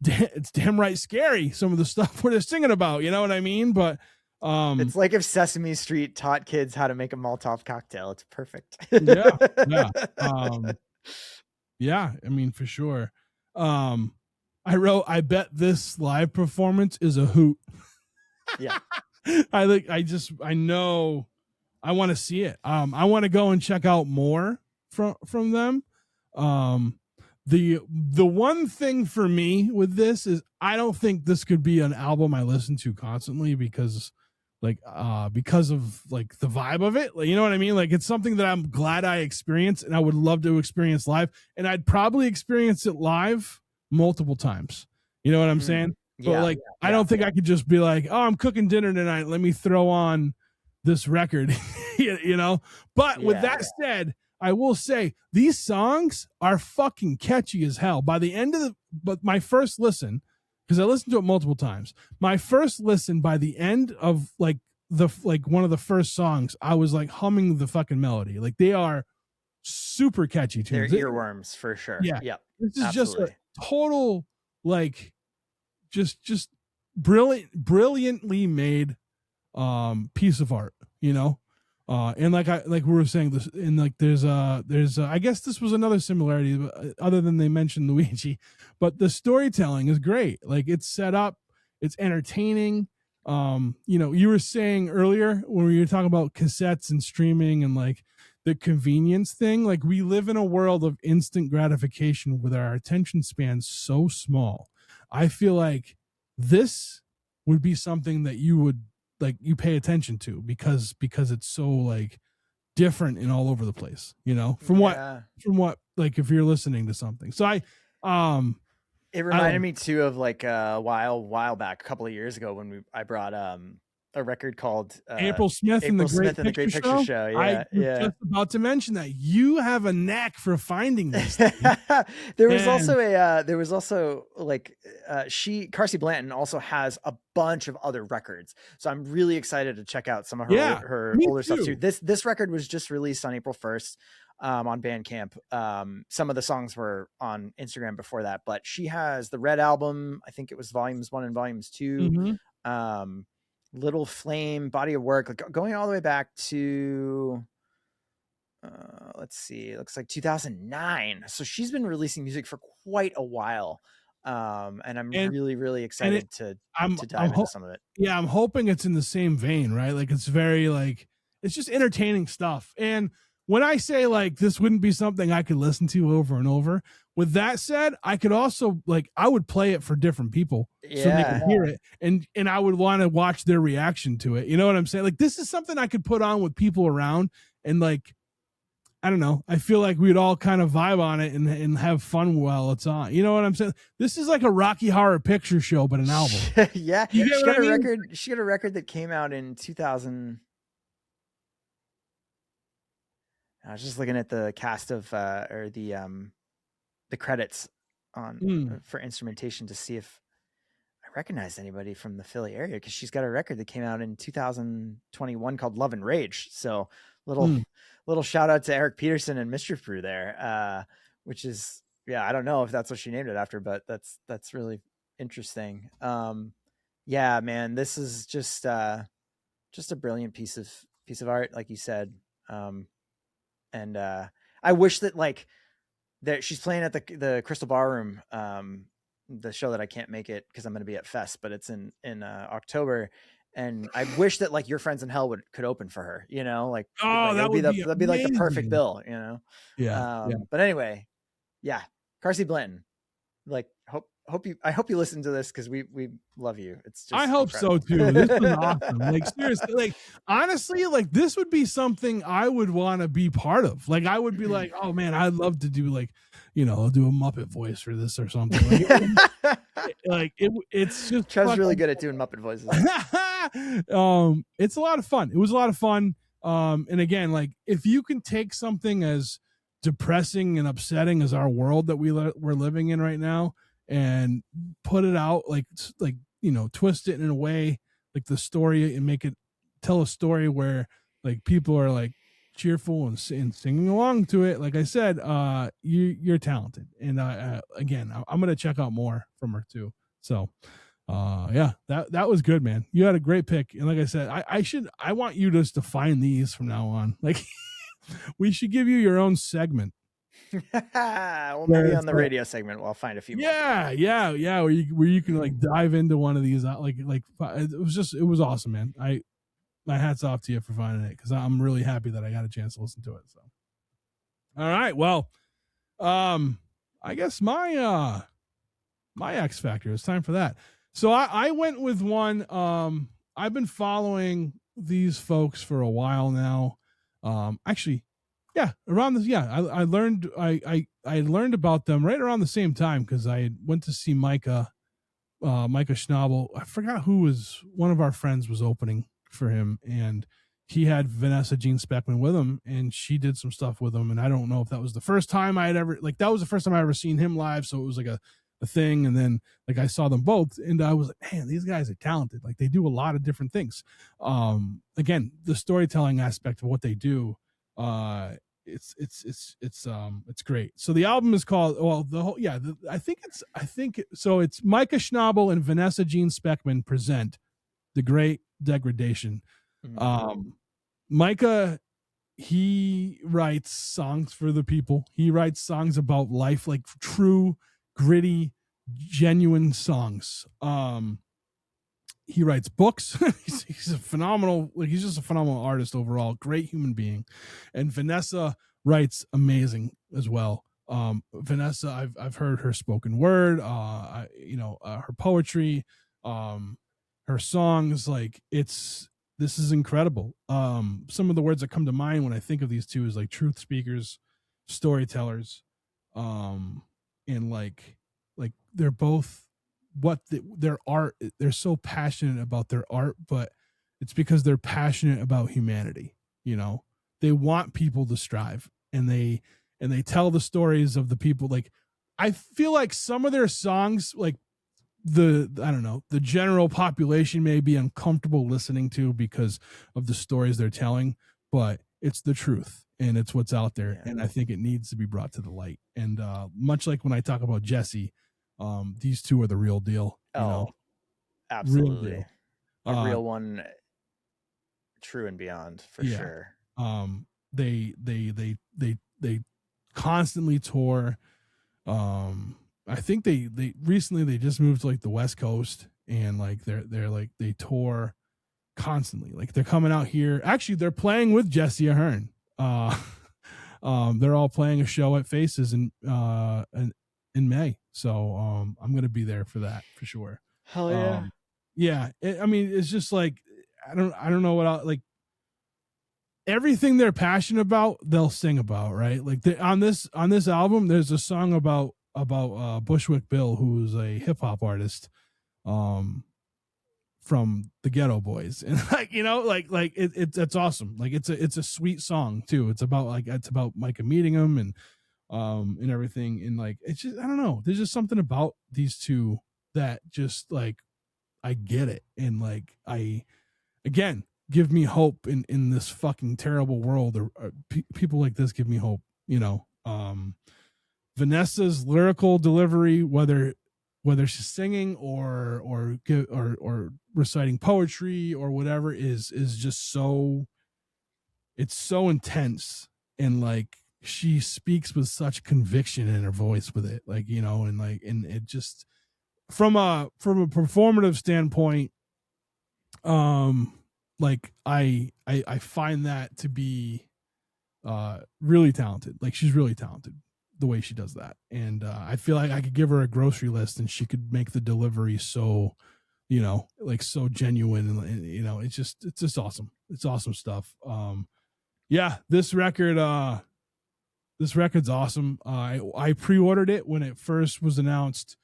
damn right scary, some of the stuff where they're singing about, you know what I mean? But it's like if Sesame Street taught kids how to make a Molotov cocktail. It's perfect. Yeah, I mean, for sure. I wrote, I bet this live performance is a hoot. Yeah. I know I want to see it. I want to go and check out more from them. The one thing for me with this is I don't think this could be an album I listen to constantly, because of like the vibe of it. Like, you know what I mean? Like, it's something that I'm glad I experienced and I would love to experience live, and I'd probably experience it live multiple times. You know what I'm saying? But I don't think I could just be like, oh, I'm cooking dinner tonight, let me throw on this record. But with that said, I will say these songs are fucking catchy as hell. By the end of but my first listen, because I listened to it multiple times, my first listen, by the end of like one of the first songs, I was like humming the fucking melody. Like, they are super catchy tunes. They're earworms for sure. Yeah. This is just a total, like, just brilliantly made piece of art, and like we were saying this, and like there's I guess this was another similarity, other than they mentioned Luigi, but the storytelling is great. Like, it's set up, it's entertaining. You were saying earlier when we were talking about cassettes and streaming and like the convenience thing, like, we live in a world of instant gratification with our attention spans so small. I feel like this would be something that you would like, you pay attention to, because it's so like different and all over the place, from what like, if you're listening to something. So it reminded me too of like a while back, a couple of years ago, when I brought a record called April Smith and the Great Picture Show. Yeah, I was just about to mention that you have a knack for finding this. There was also Carsey Blanton also has a bunch of other records, so I'm really excited to check out some of her older stuff too. This record was just released on April 1st on Bandcamp. Some of the songs were on Instagram before that, but she has the Red album. I think it was volumes 1 and volumes 2. Little Flame, body of work, like going all the way back to let's see, it looks like 2009. So she's been releasing music for quite a while, and I'm really excited to dive into some of it. Yeah, I'm hoping it's in the same vein, right? Like, it's very like, it's just entertaining stuff. And when I say like this wouldn't be something I could listen to over and over, with that said, I could also like, I would play it for different people so they could hear it, and I would want to watch their reaction to it. You know what I'm saying? Like, this is something I could put on with people around, and like, I don't know. I feel like we'd all kind of vibe on it and have fun while it's on. You know what I'm saying? This is like a Rocky Horror Picture Show, but an album. Yeah, You get she what got I mean? record. She got a record that came out in 2000. I was just looking at the cast of or the credits on for instrumentation to see if I recognize anybody from the Philly area, because she's got a record that came out in 2021 called Love and Rage. So little shout out to Eric Peterson and Mischief Brew there, which is, yeah, I don't know if that's what she named it after, but that's really interesting. Yeah, man, this is just a brilliant piece of art, like you said. And I wish that like that she's playing at the Crystal Ballroom, the show that I can't make it because I'm going to be at Fest, but it's in October. And I wish that like Your Friends in Hell could open for her, you know, like, that'd be like the perfect bill, you know? Yeah. But anyway, yeah. Carsey Blanton, like I hope you listen to this, because we love you. It's just I hope incredible. so too. This is awesome. Like seriously, like honestly, like this would be something I would want to be part of. Like I would be like, oh man, I'd love to do like, do a Muppet voice for this or something. Like, it's just Trev's really good at doing Muppet voices. It's a lot of fun. It was a lot of fun. And again, like if you can take something as depressing and upsetting as our world that we're living in right now and put it out, like twist it in a way like the story and tell a story where like people are like cheerful and singing along to it. Like I said, you're talented, and again, I'm gonna check out more from her too. So yeah, that was good, man. You had a great pick, and like I said, I want you just to find these from now on. Like we should give you your own segment. Well, maybe on the radio segment I'll find a few more. Yeah, where you can like dive into one of these, like it was awesome, man. My hat's off to you for finding it, because I'm really happy that I got a chance to listen to it. So all right, well, I guess my X Factor, it's time for that. So I went with one. I've been following these folks for a while now. Actually, yeah, around this, yeah, I learned about them right around the same time, because I went to see Micah Schnabel. I forgot who was one of our friends was opening for him, and he had Vanessa Jean Speckman with him, and she did some stuff with him. And I don't know if that was the first time I was the first time I ever seen him live. So it was like a thing. And then like I saw them both, and I was like, man, these guys are talented. Like they do a lot of different things. Again, the storytelling aspect of what they do, it's great. So the album is called, I think it's Micah Schnabel and Vanessa Jean Speckman present The Great Degradation. Micah, he writes songs for the people. He writes songs about life, like true, gritty, genuine songs. He writes books. he's a phenomenal, he's just a phenomenal artist overall. Great human being. And Vanessa writes amazing as well. Vanessa, I've heard her spoken word, her poetry, her songs, like this is incredible. Some of the words that come to mind when I think of these two is like truth speakers, storytellers, and like they're both their art. They're so passionate about their art, but it's because they're passionate about humanity. They want people to strive, and they tell the stories of the people. Like I feel like some of their songs, like the general population may be uncomfortable listening to because of the stories they're telling, but it's the truth and it's what's out there. Yeah. And I think it needs to be brought to the light. And much like when I talk about Jesse, these two are the real deal. Absolutely. Real deal. A real one, true and beyond, for sure. They constantly tour. I think they recently they just moved to like the West Coast, and like they tour constantly. Like they're coming out here. Actually, they're playing with Jesse Ahern. They're all playing a show at Faces in May. So I'm gonna be there for that for sure. Hell yeah. Yeah. It's just like I don't know what else, like everything they're passionate about, they'll sing about, right? Like on this album, there's a song about Bushwick Bill, who's a hip hop artist, from the Ghetto Boys, and like it's awesome. Like it's a sweet song too. It's about Micah meeting him and everything, and like it's just, I don't know. There's just something about these two that just like I get it, and like I again give me hope in this fucking terrible world. Or people like this give me hope. Vanessa's lyrical delivery, whether she's singing or reciting poetry or whatever, is just so, it's so intense, and like she speaks with such conviction in her voice with it, like, and it just from a performative standpoint, like I find that to be really talented. Like she's really talented the way she does that, and I feel like I could give her a grocery list and she could make the delivery so, like so genuine, and it's just awesome. It's awesome stuff. Yeah, this record's awesome. I pre-ordered it when it first was announced.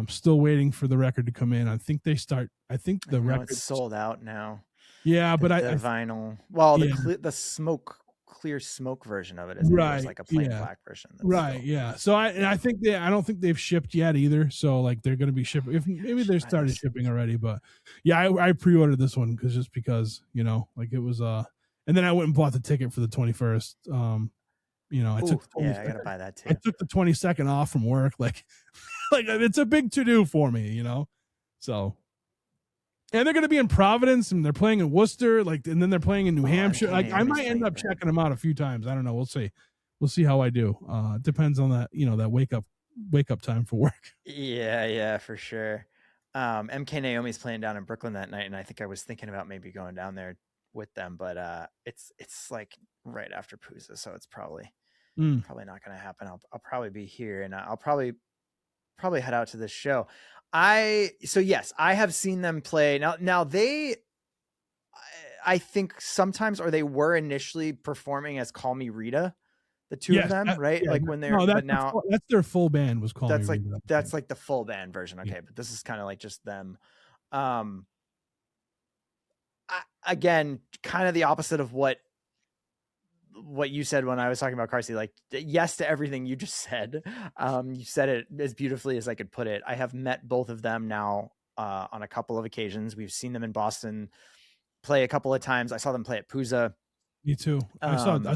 Still waiting for the record to come in. I think the record it's sold out now. Yeah, but the vinyl. Well, yeah. the clear smoke version of it is right. There's like a plain Yeah. black version. Right. Still, yeah. So I don't think they've shipped yet either. So like they're going to be shipping. If maybe they started shipping already, but yeah, I pre-ordered this one because like it was and then I went and bought the ticket for the 21st. I took I gotta buy that too. I took the 22nd off from work. Like it's a big to do for me, So. And they're going to be in Providence, and they're playing in Worcester, and then they're playing in New Hampshire. Like I might end up checking them out a few times. I don't know. We'll see how I do. It depends on that, that wake up time for work. Yeah, for sure. MK Naomi's playing down in Brooklyn that night, and I think I was thinking about maybe going down there with them, but it's like right after Pooza, so it's probably not going to happen. I'll probably be here, and I'll probably head out to this show. Yes, I have seen them play. Now I think sometimes, or they were initially performing as Call Me Rita, the two of them, right? Yeah, like when they're, but now that's their full band was Call Me Rita. That's like the full band version. Okay. Yeah. But this is kind of like just them. Again, kind of the opposite of what you said when I was talking about Carsey, like yes to everything you just said. You said it as beautifully as I could put it. I have met both of them now on a couple of occasions. We've seen them in Boston play a couple of times. I saw them play at Pooza. Me too. I saw 2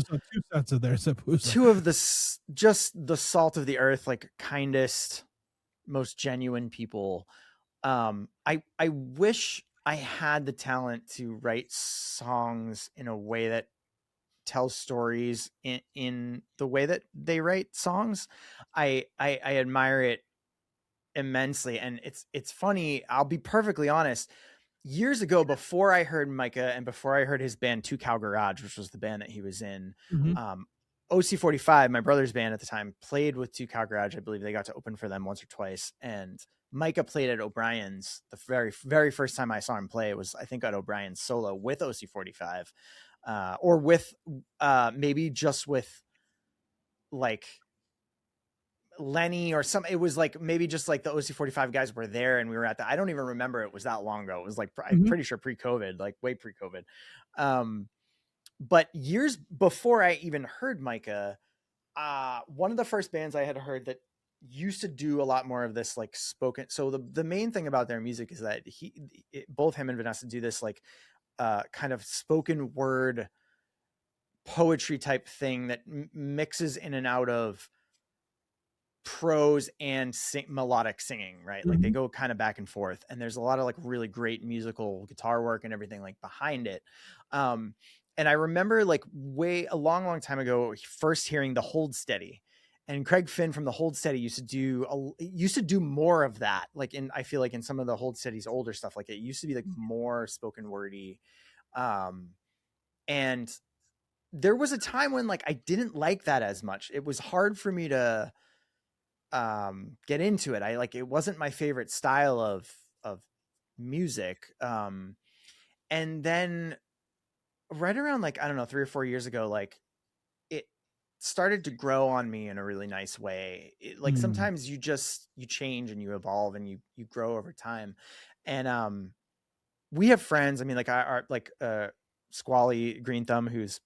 sets of theirs at Pooza. Two of just the salt of the earth, like kindest, most genuine people. I wish I had the talent to write songs in a way that tell stories in the way that they write songs. I admire it immensely. And it's funny. I'll be perfectly honest. Years ago, before I heard Micah and before I heard his band Two Cow Garage, which was the band that he was in, OC45, my brother's band at the time, played with Two Cow Garage. I believe they got to open for them once or twice. And Micah played at O'Brien's. The very, very first time I saw him play was, I think, at O'Brien's solo with OC45. Or with maybe just with like Lenny or some, it was like maybe just like the OC45 guys were there and we were at that. I don't even remember it was that long ago. It was like, I'm pretty sure pre-COVID, like way pre-COVID. But years before I even heard Micah, one of the first bands I had heard that used to do a lot more of this like spoken. So the main thing about their music is that both him and Vanessa do this like kind of spoken word poetry type thing that mixes in and out of prose and melodic singing, right? Like they go kind of back and forth, and there's a lot of like really great musical guitar work and everything like behind it. And I remember like a long time ago, first hearing the Hold Steady, and Craig Finn from the Hold Steady used to do more of that. Like I feel like in some of the Hold Steady's older stuff, like it used to be like more spoken wordy. And there was a time when like I didn't like that as much. It was hard for me to get into it. It wasn't my favorite style of music. And then right around like, I don't know, 3 or 4 years ago, like it started to grow on me in a really nice way. Like sometimes you change and you evolve and you grow over time. And we have friends. I mean, like Squally Green Thumb, who's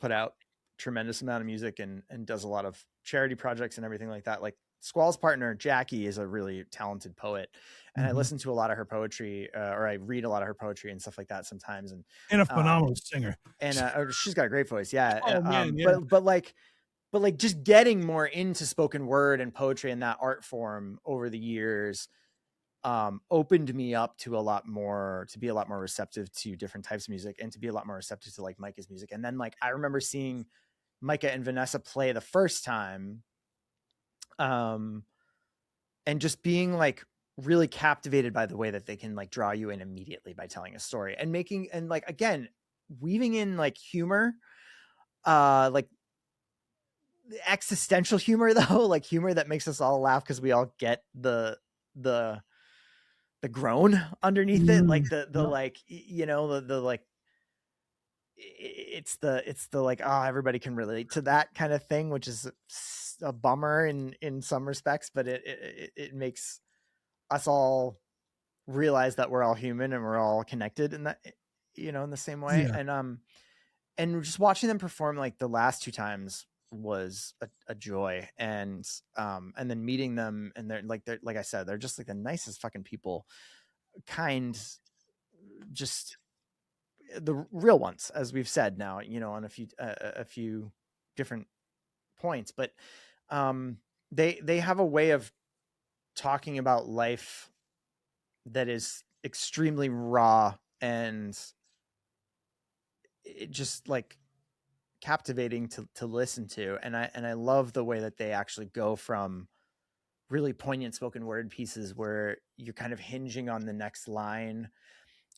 put out tremendous amount of music and does a lot of charity projects and everything like that. Like Squall's partner, Jackie, is a really talented poet. And I listen to a lot of her poetry, or I read a lot of her poetry and stuff like that sometimes. And a phenomenal singer. And she's got a great voice. Yeah. Oh, man, yeah. But like just getting more into spoken word and poetry and that art form over the years opened me up to be a lot more receptive to different types of music and to be a lot more receptive to like Micah's music. And then like I remember seeing Micah and Vanessa play the first time, and just being like really captivated by the way that they can like draw you in immediately by telling a story and making, and like again weaving in like humor, like existential humor though, like humor that makes us all laugh because we all get the groan underneath it, like the like, you know, the like it's the like, oh, everybody can relate to that kind of thing, which is a bummer in some respects, but it makes us all realize that we're all human and we're all connected in that, you know, in the same way. Yeah. And just watching them perform like the last 2 times was a joy. And then meeting them, and they're like I said, they're just like the nicest fucking people, kind, just the real ones, as we've said now, you know, on a few different points, but they have a way of talking about life that is extremely raw and it just like captivating to listen to. And I love the way that they actually go from really poignant spoken word pieces where you're kind of hinging on the next line,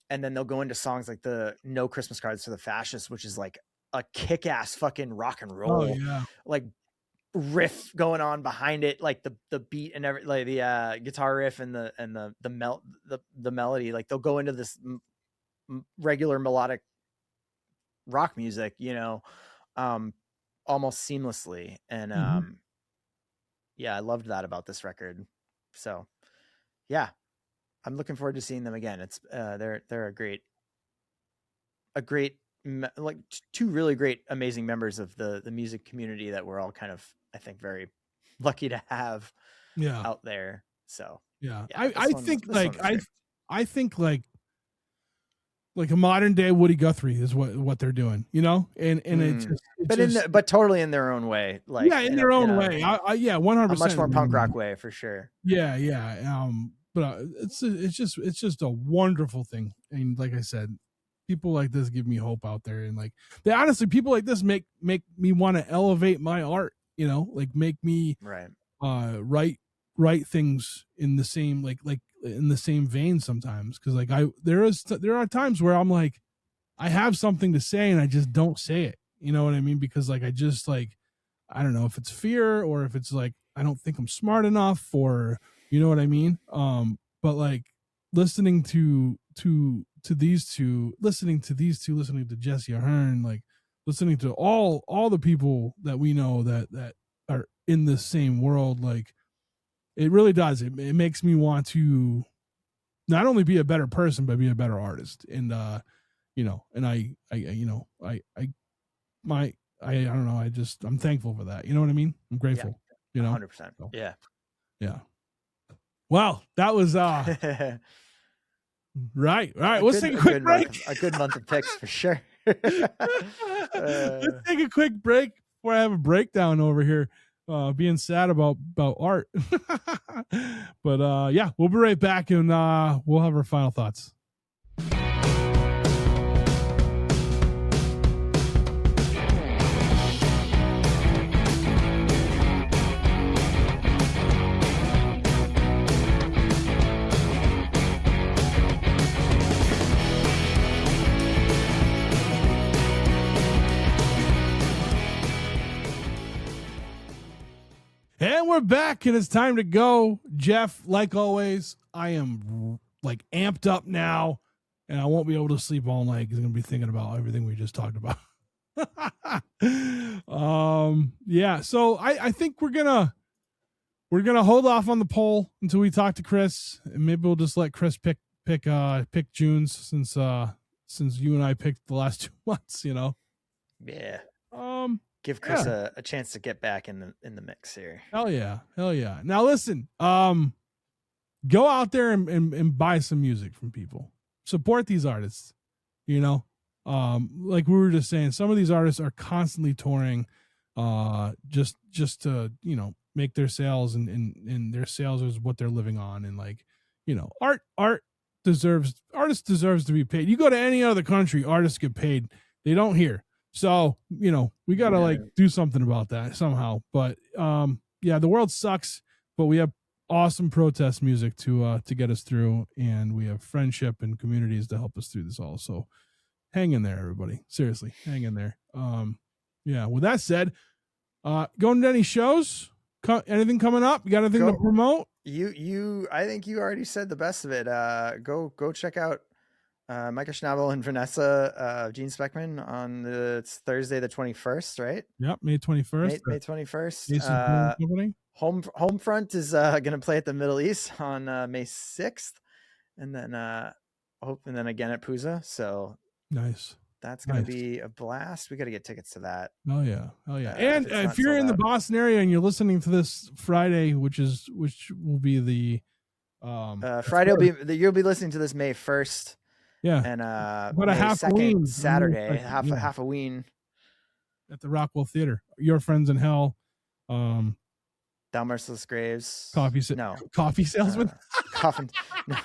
and then they'll go into songs like the No Christmas Cards for the Fascists, which is like a kick-ass fucking rock and roll, like riff going on behind it, like the beat and every, like the guitar riff and the melody, like they'll go into this regular melodic rock music, you know, almost seamlessly. And yeah, I loved that about this record. So yeah, I'm looking forward to seeing them again. It's they're a great like 2 really great, amazing members of the music community that we're all kind of, I think, very lucky to have out there. So yeah I think like a modern day Woody Guthrie is what they're doing, you know, and but totally in their own way, like in their own way. 100%, a much more punk rock way for sure. But it's just a wonderful thing. And like I said, people like this give me hope out there, and like they honestly, people like this make me want to elevate my art, you know, like make me write things in the same like in the same vein sometimes, because like there are times where I'm like, I have something to say and I just don't say it, you know what I mean, because like I just like, I don't know if it's fear or if it's like I don't think I'm smart enough, or you know what I mean. But like listening to these two, listening to Jesse Ahern, like listening to all the people that we know that are in the same world, like it really does. It makes me want to not only be a better person, but be a better artist. And, you know, and I don't know. I'm thankful for that. You know what I mean? I'm grateful, you know, 100%. So, yeah. Well, that was, right. Let's take a quick break. A good month of picks for sure. Let's take a quick break before I have a breakdown over here. Being sad about art. But yeah, we'll be right back, and we'll have our final thoughts. And we're back, and it's time to go. Jeff, like always, I am like amped up now, and I won't be able to sleep all night because I'm gonna be thinking about everything we just talked about. Yeah. So I think we're gonna hold off on the poll until we talk to Chris, and maybe we'll just let Chris pick June's since you and I picked the last 2 months. Yeah. Give Chris a chance to get back in the mix here. Hell yeah. Now listen, go out there and buy some music from people. Support these artists. Like we were just saying, some of these artists are constantly touring, just to make their sales, and their sales is what they're living on. And artists deserves to be paid. You go to any other country, artists get paid. They don't here. So, we got to do something about that somehow. But, the world sucks, but we have awesome protest music to get us through. And we have friendship and communities to help us through this all. So hang in there, everybody. Seriously, hang in there. With that said, going to any shows, anything coming up? You got anything to promote? I think you already said the best of it. Go check out Micah Schnabel and Vanessa Gene Speckman on it's Thursday the 21st, right? Yep, May 21st. May 21st. Homefront is going to play at the Middle East on May 6th, and then again at Pooza. So nice. That's going to be a blast. We got to get tickets to that. Oh yeah. And if you're in the Boston area and you're listening to this Friday, which will be the Friday, you'll be listening to this May 1st. Yeah. And May half 2nd, Saturday, half a ween at the Rockwell Theater. Your Friends in Hell. Down Merciless Graves. Coffee salesman. Coffin. No.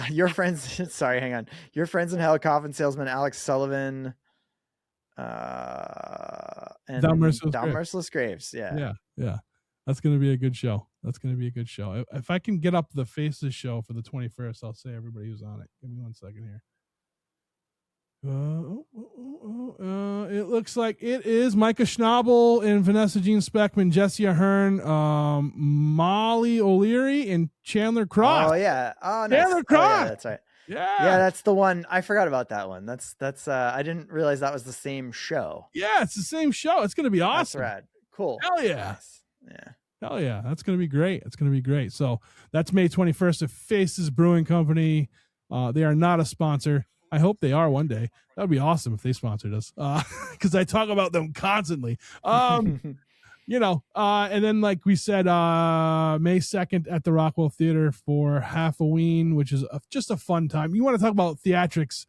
Your friends. Sorry, hang on. Your Friends in Hell. Coffin Salesman. Alex Sullivan. And Down Merciless Graves. Yeah. That's gonna be a good show. If I can get up the Faces show for the 21st, I'll say everybody who's on it. Give me 1 second here. It looks like it is Micah Schnabel and Vanessa Jean Speckman, Jesse Ahern, Molly O'Leary, and Chandler Cross. Oh yeah. Oh, nice. Chandler Cross. Oh, yeah, that's right. Yeah, that's the one. I forgot about that one. That's I didn't realize that was the same show. Yeah, it's the same show. It's gonna be awesome. That's rad. Cool. Hell yeah. Nice. Yeah. Hell yeah. That's gonna be great. So that's May 21st at Faces Brewing Company. They are not a sponsor. I hope they are one day. That would be awesome if they sponsored us. Because I talk about them constantly. And then like we said, May 2nd at the Rockwell Theater for Halloween, which is just a fun time. You want to talk about theatrics,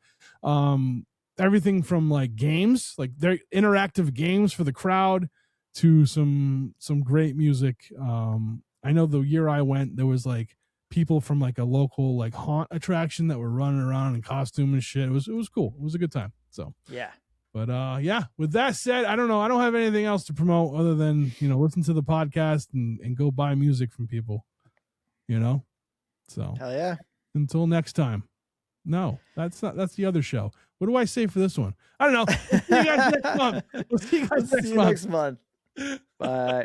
everything from like games, like they're interactive games for the crowd, to some great music. I know the year I went, there was like people from like a local like haunt attraction that were running around in costume and shit. It was cool. It was a good time. So yeah. But with that said, I don't know. I don't have anything else to promote other than, listen to the podcast and go buy music from people. So hell yeah. Until next time. No, that's the other show. What do I say for this one? I don't know. We'll see you guys next month. Next month. Bye.